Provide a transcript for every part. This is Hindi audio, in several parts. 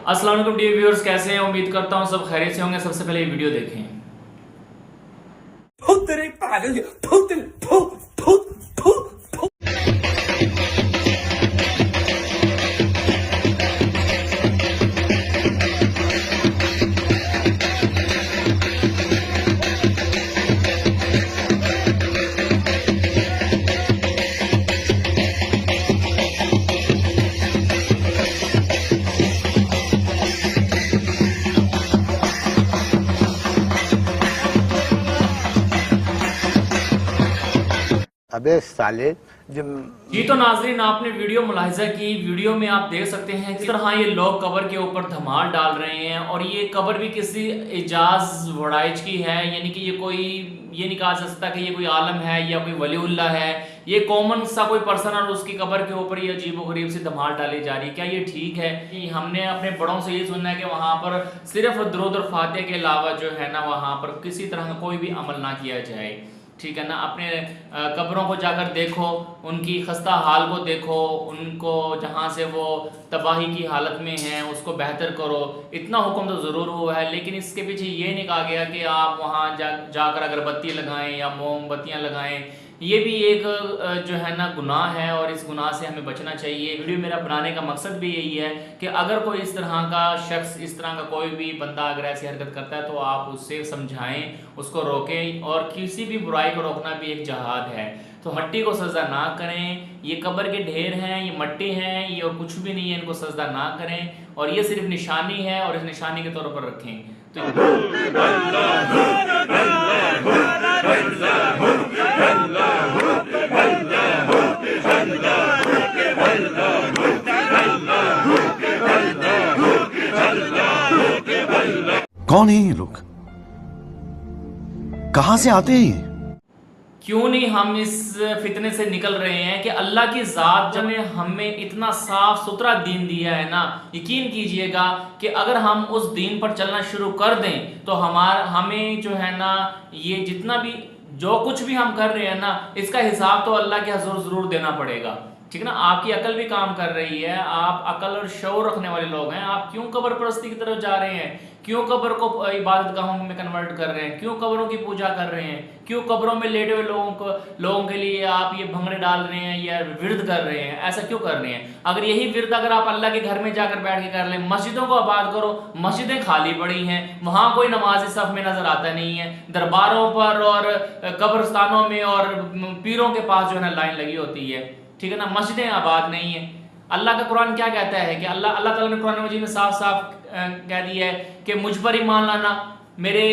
अस्सलाम वालेकुम डियर व्यूअर्स, कैसे हैं? उम्मीद करता हूं सब खैरियत से होंगे। सबसे पहले ये वीडियो देखें। अबे साले जी तो नाजरीन, आपने वीडियो मुलाहिजा की। वीडियो में आप देख सकते हैं किस तरह ये लोग कबर के ऊपर धमाल डाल रहे हैं। और ये कबर भी किसी एजाज वड़ाइज की है, यानी कि ये नहीं कहा जा सकता कि ये कोई आलम है या कोई वलीउल्लाह है। ये कॉमन सा कोई पर्सन और उसकी कबर के ऊपर ये अजीब व गरीब सी धमाल डाली जा रही है। क्या ये ठीक है? कि हमने अपने बड़ों से ये सुनना है कि वहाँ पर सिर्फ दुरूद और फातिहा के अलावा जो है ना, वहाँ पर किसी तरह का कोई भी अमल ना किया जाए। ठीक है ना, अपने कब्रों को जाकर देखो, उनकी खस्ता हाल को देखो, उनको जहाँ से वो तबाही की हालत में हैं उसको बेहतर करो। इतना हुक्म तो ज़रूर हुआ है, लेकिन इसके पीछे ये नहीं कहा गया कि आप वहाँ जाकर अगरबत्ती लगाएं या मोमबत्तियाँ लगाएं। ये भी एक जो है ना गुनाह है और इस गुनाह से हमें बचना चाहिए। वीडियो मेरा बनाने का मकसद भी यही है कि अगर कोई इस तरह का शख्स, इस तरह का कोई भी बंदा अगर ऐसी हरकत करता है तो आप उससे समझाएं, उसको रोकें। और किसी भी बुराई को रोकना भी एक जहाद है। तो मट्टी को सजदा ना करें। ये कब्र के ढेर हैं, ये मट्टी हैं, ये और कुछ भी नहीं है। इनको सजदा ना करें और ये सिर्फ निशानी है और इस निशानी के तौर पर रखें। कौन है ये लोग? कहां से आते हैं ये? क्यों नहीं हम इस फितने से निकल रहे हैं कि अल्लाह की ज़ात जब ने हमें इतना साफ सुथरा दीन दिया है ना, यकीन कीजिएगा कि अगर हम उस दीन पर चलना शुरू कर दें तो हमें जो है ना, ये जितना भी जो कुछ भी हम कर रहे हैं ना, इसका हिसाब तो अल्लाह के हुज़ूर ज़रूर देना पड़ेगा। ठीक है ना, आपकी अकल भी काम कर रही है, आप अकल और शऊर रखने वाले लोग हैं। आप क्यों कब्र परस्ती की तरफ जा रहे हैं? क्यों कब्र को इबादत गाहों में कन्वर्ट कर रहे हैं? क्यों कब्रों की पूजा कर रहे हैं? क्यों कब्रों में लेटे हुए लोगों के लिए आप ये भंगड़े डाल रहे हैं या विर्द कर रहे हैं? ऐसा क्यों कर रहे हैं? अगर यही विर्द अगर आप अल्लाह के घर में जाकर बैठ के कर लें, मस्जिदों को आबाद करो। मस्जिदें खाली पड़ी हैं, वहाँ कोई नमाजी सफ में नजर आता नहीं है। दरबारों पर और कब्रस्तानों में और पीरों के पास जो है लाइन लगी होती है। ठीक है ना, मस्जिदें आबाद नहीं है। अल्लाह का कुरान क्या कहता है कि अल्लाह ताला ने कुरान मजीद में साफ साफ कह दिया है कि मुझ पर ईमान लाना, मेरे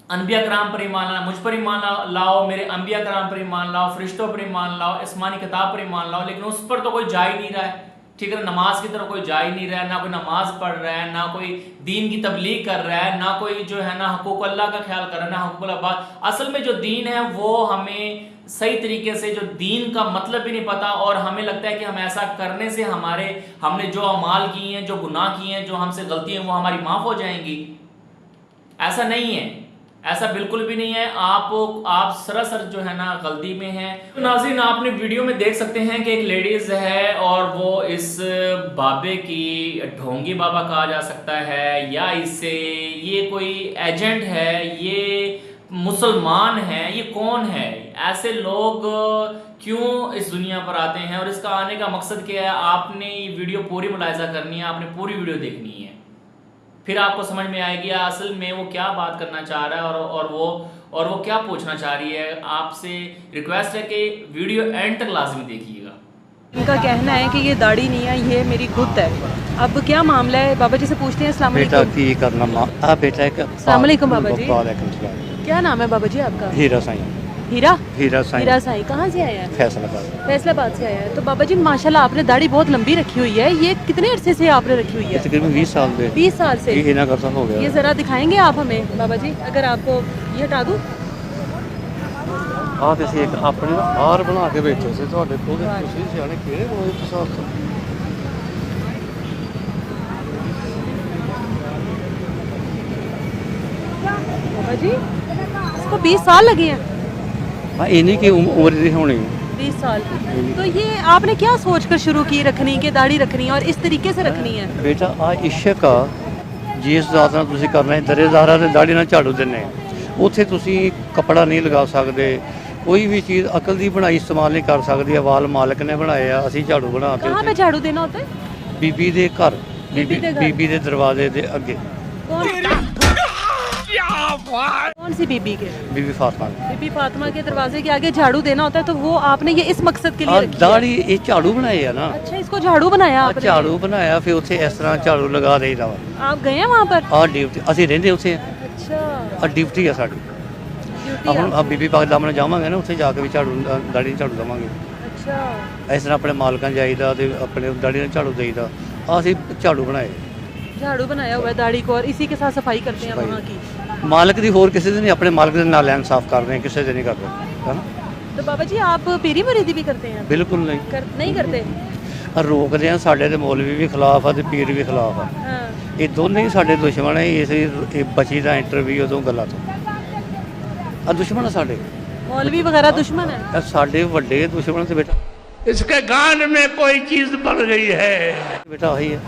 अनबिया कराम पर ईमान लाना, मुझ पर ईमान लाओ, मेरे अनबिया कराम पर ईमान लाओ, फरिश्तों पर ईमान लाओ, आसमानी किताब पर ईमान लाओ। लेकिन उस पर तो कोई जा ही नहीं रहा है। ठीक है, नमाज की तरफ कोई जा ही नहीं रहा है, ना कोई नमाज पढ़ रहा है, ना कोई दीन की तबलीग कर रहा है, ना कोई जो है ना हुकूक अल्लाह का ख्याल कर रहा है, ना हुकूक अल्लाह। असल में जो दीन है वो हमें सही तरीके से जो दीन का मतलब भी नहीं पता, और हमें लगता है कि हम ऐसा करने से हमने जो अमाल किए हैं, जो गुनाह किए हैं, जो हमसे गलती है वो हमारी माफ़ हो जाएंगी। ऐसा नहीं है, ऐसा बिल्कुल भी नहीं है। आप सरासर जो है ना गलती में हैं। तो नाज़रीन, आपने वीडियो में देख सकते हैं कि एक लेडीज़ है और वो इस बाबे की ढोंगी बाबा कहा जा सकता है, या इससे ये कोई एजेंट है, ये मुसलमान है, ये कौन है? ऐसे लोग क्यों इस दुनिया पर आते हैं और इसका आने का मकसद क्या है? आपने ये वीडियो पूरी मुलाहिजा करनी है, आपने पूरी वीडियो देखनी है, फिर आपको समझ में आएगी असल में वो क्या बात करना चाह रहा है और वो क्या पूछना चाह रही है। आपसे रिक्वेस्ट है कि वीडियो एंड तक लाजमी देखिएगा। इनका कहना है कि ये दाढ़ी नहीं है, ये मेरी खुद है। अब क्या मामला है? बाबा जी से पूछते हैं। अस्सलाम वालेकुम। बेटा की करना बेटा अस्सलाम वालेकुम बाबा जी। वालेकुम सलाम। क्या नाम है बाबा जी आपका? हीरा साईं। हीरा साईं कहाँ से आए हैं? फैसलाबाद से आए हैं। तो बाबा जी माशाल्लाह आपने दाढ़ी बहुत लंबी रखी हुई है, ये कितने अरसे से आपने रखी हुई है? तकरीबन 20 साल से। 20 साल से ये हो गया। ये जरा दिखाएंगे आप हमें बाबा जी, अगर आपको ये हटा दूं? आप इसे एक अपने हार बना के बैठे से ਤੁਹਾਡੇ ਕੋਲ ਤੁਸੀਂ ਸਿਆਣੇ ਕਿਹੜੇ ਕੋਲ ਤੁਸੀਂ बाबा जी इसको 20 साल लगे हैं। हाँ, इन्हीं की उम्र दी होनी। 20 साल। तो ये आपने क्या सोचकर शुरू की रखनी कि दाढ़ी रखनी है और इस तरीके से रखनी है? ਬੇਟਾ ਆ ਇਸ਼ਕ ਆ ਜਿਸ ਜ਼ਾਤ ਨਾਲ ਤੁਸੀਂ ਕਰਨਾ ਹੈ। ਦਰੇਦਾਰਾਂ ਦੇ ਦਾੜੀ ਨਾਲ ਝਾੜੂ ਦਿੰਨੇ ਆ, ਉੱਥੇ ਤੁਸੀਂ ਕੱਪੜਾ ਨਹੀਂ ਲਗਾ ਸਕਦੇ, ਕੋਈ ਵੀ ਚੀਜ਼ ਅਕਲ ਦੀ ਬਣਾਈ ਇਸਤੇਮਾਲ ਨਹੀਂ ਕਰ ਸਕਦੀ। ਆ ਵਾਲ ਮਾਲਕ ਨੇ ਬਣਾਏ ਆ, ਅਸੀਂ ਝਾੜੂ ਬਣਾ ਕੇ कहाँ पे ਉੱਥੇ झाड़ू देना होता है? ਬੀਬੀ ਦੇ ਘਰ, ਬੀਬੀ ਦੇ ਘਰ। ਬੀਬੀ ਦੇ ਦਰਵਾਜ਼ੇ ਦੇ ਅੱਗੇ, कौन सी बीबी के? ਬੀਬੀ ਫਾਤਮਾ ਨੇ। बीबी फातिमा के दरवाजे के आगे झाड़ू देना होता है, तो वो आपने ये इस मकसद के लिए ਆ रखी है? ਦਾੜੀ ਇਹ ਝਾੜੂ ਬਣਾਏ ਆ ਨਾ, अच्छा, इसको झाड़ू बनाया ਆ आपने? ਝਾੜੂ ਬਣਾਇਆ, ਫਿਰ ਉੱਥੇ ਇਸ ਤਰ੍ਹਾਂ ਝਾੜੂ ਲਗਾ ਦੇਈਦਾ ਵਾ। आप गए हैं वहाँ पर? ਆ ਡਿਊਟੀ ਅਸੀਂ ਰਹਿੰਦੇ ਉੱਥੇ ਆ, अच्छा, ਆ ਡਿਊਟੀ ਆ ਸਾਡੀ। ड्यूटी ਆ ਹੁਣ ਆ ਬੀਬੀ ਪਾਕ ਦਾਮਨ ਜਾਵਾਂਗੇ ਨਾ, ਉੱਥੇ ਜਾ ਕੇ ਵੀ ਝਾੜੂ ਦਾੜੀ ਨਾਲ ਝਾੜੂ ਦੇਵਾਂਗੇ। अच्छा, ਇਸ ਤਰ੍ਹਾਂ ਆਪਣੇ ਮਾਲਕਾਂ ਜਾਈਦਾ ਤੇ ਆਪਣੇ ਦਾੜੀ ਨਾਲ ਝਾੜੂ ਦੇਈਦਾ। ਆ ਅਸੀਂ ਝਾੜੂ ਬਣਾਏ, झाड़ू बनाया हुआ है दाढ़ी को, और इसी के साथ सफाई करते हैं सफाई। वहाँ की। ਮਾਲਕ ਦੀ ਹੋਰ ਕਿਸੇ ਦੇ ਨਹੀਂ, ਆਪਣੇ ਮਾਲਕ ਦੇ ਨਾਲ ਲੈਣ ਸਾਫ਼ ਕਰਦੇ ਆ, ਕਿਸੇ ਦੇ ਨਹੀਂ ਕਰਦੇ ਹੈ ਨਾ। तो बाबा जी आप पीरी मुरीदी भी करते हैं? ਬਿਲਕੁਲ ਨਹੀਂ नहीं करते? ਆ ਰੋਕਦੇ ਆ, ਸਾਡੇ ਦੇ ਮੌਲਵੀ ਵੀ ਖਿਲਾਫ ਆ ਤੇ ਪੀਰ ਵੀ ਖਿਲਾਫ ਆ। हाँ। ਇਹ ਦੋਨੇ ਹੀ ਸਾਡੇ ਦੁਸ਼ਮਣ ਹੈ। ਇਹ ਬਚੀ ਦਾ ਇੰਟਰਵਿਊ ਉਦੋਂ ਗੱਲਾਂ ਤੋਂ ਆ ਦੁਸ਼ਮਣ ਆ ਸਾਡੇ, मौलवी वगैरह दुश्मन है? ਇਹ ਸਾਡੇ ਵੱਡੇ ਦੁਸ਼ਮਣ ਤੇ ਬੇਟਾ इसके कान में कोई चीज पड़ गई है। ਬੇਟਾ ਆਹੀ ਹੈ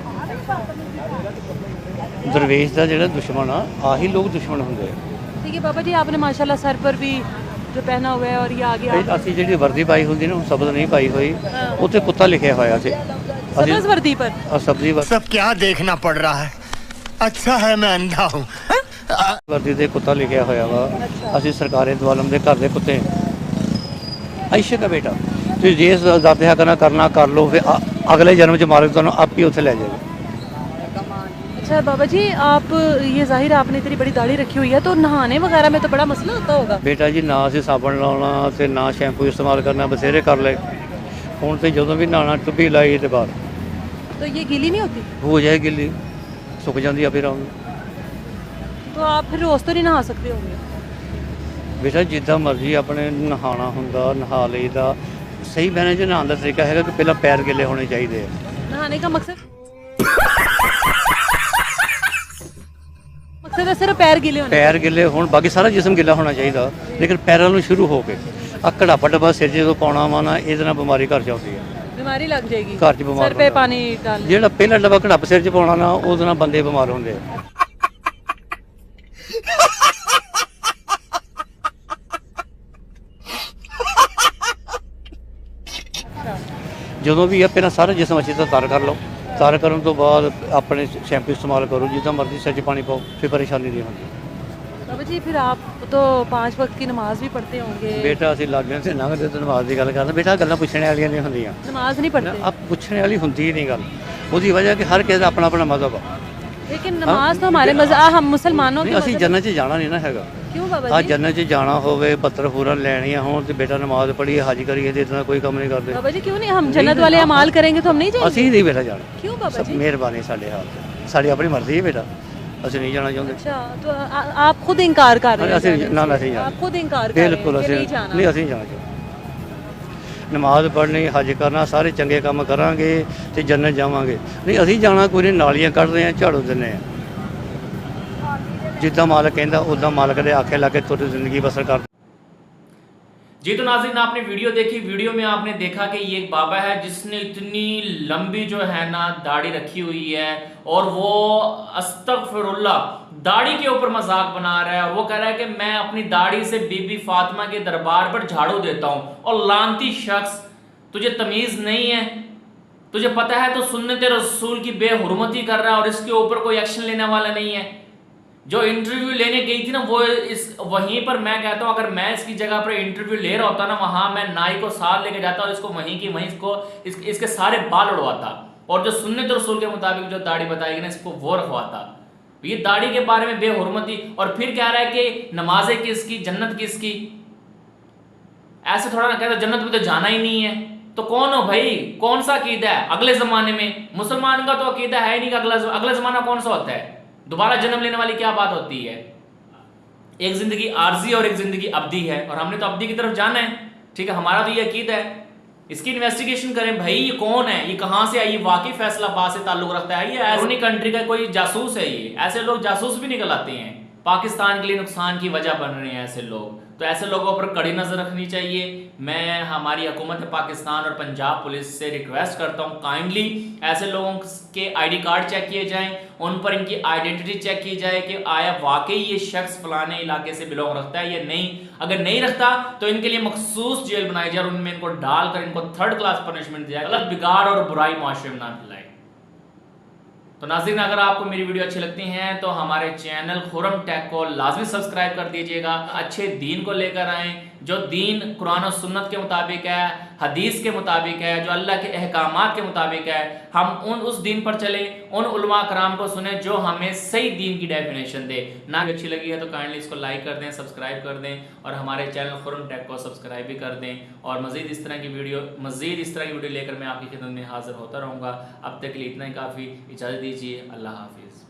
ਦਰਵੇਸ਼ ਦਾ ਜਿਹੜਾ ਦੁਸ਼ਮਣ ਆ, ਆਹੀ ਲੋਕ ਦੁਸ਼ਮਣ ਹੁੰਦੇ ਆ। ठीक है बाबा जी, आपने माशाल्लाह सर पर भी जो पहना हुआ है और ये आगे ਇਹ ਅਸੀਂ ਜਿਹੜੀ ਵਰਦੀ ਪਾਈ ਹੁੰਦੀ ਨਾ, ਸ਼ਬਦ ਨਹੀਂ ਪਾਈ ਹੋਈ, ਉੱਥੇ ਕੁੱਤਾ ਲਿਖਿਆ ਹੋਇਆ ਸੀ। सब्ज़ वर्दी पर। ਸਬਜ਼ੀ सब क्या देखना पड़ रहा है? अच्छा है मैं अंधा हूँ। ਵਰਦੀ ਤੇ ਕੁੱਤਾ ਲਿਖਿਆ ਹੋਇਆ ਵਾ। ਅਸੀਂ ਸਰਕਾਰੀ ਦਵਾਲਮ ਦੇ ਘਰ ਦੇ ਕੁੱਤੇ ਇਸ਼ਕ ਆ ਬੇਟਾ। ਤੁਸੀਂ ਜੇ ਜ਼ਾਤ ਕਰਨਾ ਕਰ ਲਓ, ਫਿਰ ਅਗਲੇ ਜਨਮ ਚ ਮਾਲਕ ਤੁਹਾਨੂੰ ਆਪ ਹੀ ਉੱਥੇ ਲੈ ਜਾਏਗਾ। अच्छा बाबा जी, आप ये जाहिर आपने इतनी बड़ी दाढ़ी रखी हुई है, तो नहाने वगैरह में तो बड़ा मसला होता होगा? ਬੇਟਾ ਜੀ ਨਾ ਅਸੀਂ ਸਾਬਣ ਲਾਉਣਾ ਤੇ ਨਾ ਸ਼ੈਂਪੂ ਇਸਤੇਮਾਲ ਕਰਨਾ, ਬਥੇਰੇ ਕਰ ਲਏ। ਹੁਣ ਤੇ ਜਦੋਂ ਵੀ ਨਹਾਉਣਾ ਟੁੱਬੀ ਲਾਈ ਤੇ ਬਾਹਰ तो ये गीली नहीं होती? ਹੋ ਜਾਏ ਗਿੱਲੀ, ਸੁੱਕ ਜਾਂਦੀ ਆ ਫਿਰ ਆਉਂ। तो आप फिर रोज़ तो नहीं नहा सकते होंगे? ਬੇਟਾ ਜਿੱਦਾਂ ਮਰਜ਼ੀ ਆਪਣੇ ਨਹਾਉਣਾ ਹੁੰਦਾ ਨਹਾ ਲਈਦਾ। ਸਹੀ ਬਹਿਣੇ ਚ ਨਹਾਉਣ ਦਾ ਤਰੀਕਾ ਹੈਗਾ ਕਿ ਪਹਿਲਾਂ ਪੈਰ ਗਿੱਲੇ ਹੋਣੇ ਚਾਹੀਦੇ ਆ। नहाने का मकसद है सिर्फ पैर गीले होने? ਪੈਰ ਗਿੱਲੇ ਹੋਣ, ਬਾਕੀ ਸਾਰਾ ਜਿਸਮ ਗਿੱਲਾ ਹੋਣਾ ਚਾਹੀਦਾ, ਲੇਕਿਨ ਪੈਰਾਂ ਨੂੰ ਸ਼ੁਰੂ ਹੋ ਕੇ ਆ ਘੜਾਪਾ ਡੱਬਾ ਸਿਰ ਜਦੋਂ ਪਾਉਣਾ ਵਾ ਨਾ, ਇਹਦੇ ਨਾਲ ਬਿਮਾਰੀ ਘਰ ਚ ਆਉਂਦੀ ਹੈ। बीमारी लग जाएगी ਘਰ ਚ ਬਿਮਾਰ सर पे ਬੰਦਾ। पानी डाल। ਜਿਹੜਾ ਪਹਿਲਾ ਡੱਬਾ ਘੜਾਪ ਸਿਰ ਚ ਪਾਉਣਾ ਨਾ, ਉਹਦੇ ਨਾਲ ਬੰਦੇ ਬਿਮਾਰ ਹੁੰਦੇ ਆ। ਜਦੋਂ ਵੀ ਆ ਪਹਿਲਾਂ ਸਾਰਾ ਜਿਸਮ ਅੱਛੀ ਤਰ੍ਹਾਂ ਤਰ ਕਰ ਲਓ। ਤਰ ਕਰਨ ਤੋਂ ਬਾਅਦ ਆਪਣੇ ਸ਼ੈਂਪੂ ਇਸਤੇਮਾਲ ਕਰੋ, ਜਿੱਦਾਂ ਮਰਜ਼ੀ ਸਿਰ 'ਚ ਪਾਣੀ ਪਾਓ, ਫਿਰ ਪਰੇਸ਼ਾਨੀ ਨਹੀਂ ਹੁੰਦੀ। बाबा जी फिर आप तो 5 वक्त की नमाज भी पढ़ते होंगे? ਬੇਟਾ ਅਸੀਂ ਲਾਗੇ ਤੇ ਲੰਘਦੇ ਤੇ ਨਮਾਜ਼ ਦੀ ਗੱਲ ਕਰਦੇ, ਬੇਟਾ ਗੱਲਾਂ ਪੁੱਛਣ ਵਾਲੀਆਂ ਨਹੀਂ ਹੁੰਦੀਆਂ। नमाज नहीं पढ़ते? ਆ ਪੁੱਛਣ ਵਾਲੀ ਹੁੰਦੀ ਹੀ ਨਹੀਂ ਗੱਲ। ਉਹਦੀ ਵਜ੍ਹਾ ਕਿ ਹਰ ਕਿਸੇ ਦਾ ਆਪਣਾ ਆਪਣਾ ਮਜ਼ਹਬ ਆ। लेकिन नमाज तो हमारे मज़हब, हम मुसलमानों ਨਹੀਂ के ਅਸੀਂ मज़हब- ਜੰਨਤ 'ਚ ਜਾਣਾ ਨਹੀਂ ਨਾ ਹੈਗਾ। क्यों बाबा ਆ जी? ਜੰਨਤ 'ਚ ਜਾਣਾ ਹੋਵੇ, ਪੱਤਰ ਫੂਰਨ ਲੈਣੀਆਂ ਹੋਣ ਤੇ ਬੇਟਾ ਨਮਾਜ਼ ਪੜ੍ਹੀਏ, ਹਜ ਕਰੀਏ ਤੇ ਇਤਨਾ ਕੋਈ ਕੰਮ ਨਹੀਂ ਕਰਦੇ। बाबा जी क्यों नहीं, हम जन्नत वाले अमाल करेंगे तो हम नहीं जाएंगे? ਅਸੀਂ ਨਹੀਂ ਬੇਟਾ ਜਾਣਾ। क्यों बाबा जी? ਮਿਹਰਬਾਨੀ ਸਾਡੇ ਹਾਲ ਤੇ, ਸਾਡੀ ਆਪਣੀ ਮਰਜ਼ੀ ਹੈ ਬੇਟਾ, ਅਸੀਂ ਨਹੀਂ ਜਾਣਾ ਚਾਹੁੰਦੇ। अच्छा, तो आप खुद इनकार कर रहे हैं? ਅਸੀਂ जाने ਨਾ से? ਅਸੀਂ ਜਾਣਾ आप खुद इनकार कर रहे हैं ਬਿਲਕੁਲ कि ਅਸੀਂ नहीं जाना? ਨਹੀਂ ਅਸੀਂ ਜਾਣਾ ਚਾਹੁੰਦੇ। ਨਮਾਜ਼ ਪੜ੍ਹਨੀ, ਹਜ ਕਰਨਾ, ਸਾਰੇ ਚੰਗੇ ਕੰਮ ਕਰਾਂਗੇ ਤੇ ਜੰਨਤ ਜਾਵਾਂਗੇ। ਨਹੀਂ ਅਸੀਂ ਜਾਣਾ ਕੋਈ ਨਹੀਂ, ਨਾਲੀਆਂ ਕੱਢਦੇ ਆ, ਝਾੜੂ ਦਿੰਦੇ ਆ। ਜਿੱਦਾਂ ਮਾਲਕ ਕਹਿੰਦਾ ਉਦਾਂ ਮਾਲਕ ਦੇ ਆਖੇ ਲਾ ਕੇ ਤੁਰ ਜ਼ਿੰਦਗੀ ਬਸਰ ਕਰ। जी तो नाज़रीन, आपने वीडियो देखी। वीडियो में आपने देखा कि ये एक बाबा है जिसने इतनी लंबी जो है ना दाढ़ी रखी हुई है, और वो अस्तगफिरुल्लाह दाढ़ी के ऊपर मजाक बना रहा है, और वो कह रहा है कि मैं अपनी दाढ़ी से बीबी फातिमा के दरबार पर झाड़ू देता हूँ। और लानती शख्स, तुझे तमीज़ नहीं है? तुझे पता है तो सुन्नत रसूल की बेहुरमती कर रहा है और इसके ऊपर कोई एक्शन लेने वाला नहीं है। जो इंटरव्यू लेने गई थी ना, वो वहीं पर मैं कहता हूँ, अगर मैं इसकी जगह पर इंटरव्यू ले रहा होता ना, वहाँ मैं नाई को साथ लेके जाता और इसको वहीं की वहीं इसके सारे बाल उड़वाता, और जो सुन्नत रसूल के मुताबिक जो दाढ़ी बताएगी ना, इसको वो रखवाता। ये दाढ़ी के बारे में बेहुरमती, और फिर कह रहा है कि नमाजें किसकी, जन्नत किसकी। ऐसे थोड़ा ना कहता जन्नत में तो जाना ही नहीं है। तो कौन हो भाई, कौन सा अकीदा है? अगले ज़माने में मुसलमान का तो अकीदा है नहीं कि अगला ज़माना कौन सा होता है, दोबारा जन्म लेने वाली क्या बात होती है? एक जिंदगी आर्जी और एक जिंदगी अब्दी है, और हमने तो अब्दी की तरफ जाना है। ठीक है, हमारा तो ये अकीदा है। इसकी इन्वेस्टिगेशन करें भाई, ये कौन है, ये कहाँ से आई, ये वाकई फैसलाबाद से ताल्लुक रखता है, ये ऐसी कंट्री का कोई जासूस है? ये ऐसे लोग जासूस भी निकल आते हैं। पाकिस्तान के लिए नुकसान की वजह बन रहे हैं ऐसे लोग। तो ऐसे लोगों पर कड़ी नज़र रखनी चाहिए। मैं हमारी हुकूमत पाकिस्तान और पंजाब पुलिस से रिक्वेस्ट करता हूँ, काइंडली ऐसे लोगों के आईडी कार्ड चेक किए जाएं, उन पर इनकी आइडेंटिटी चेक की जाए कि आया वाकई ये शख्स फलाने इलाके से बिलोंग रखता है या नहीं। अगर नहीं रखता तो इनके लिए मखसूस जेल बनाई जाए और उनमें इनको डालकर इनको 3rd क्लास पनिशमेंट दिया जाए, गलत बिगाड़ और बुराई माशरे में ना फैलाए। तो नाज़रीन, अगर आपको मेरी वीडियो अच्छी लगती हैं तो हमारे चैनल खुरम टेक को लाजमी सब्सक्राइब कर दीजिएगा। अच्छे दीन को लेकर आएँ, जो दीन कुरान और सुन्नत के मुताबिक है, हदीस के मुताबिक है, जो अल्लाह के अहकामात के मुताबिक है। हम उस दीन पर चलें, उन उलमा कराम को सुने जो हमें सही दीन की डेफिनेशन दे। ना अच्छी लगी है तो काइंडली इसको लाइक कर दें, सब्सक्राइब कर दें और हमारे चैनल खुरम टेक को सब्सक्राइब भी कर दें। और मज़ीद इस तरह की वीडियो लेकर मैं आपकी खिदमत में हाजिर होता रहूँगा। अब तक के लिए इतना ही काफ़ी। इजाज़त दीजिए। अल्लाह हाफिज़।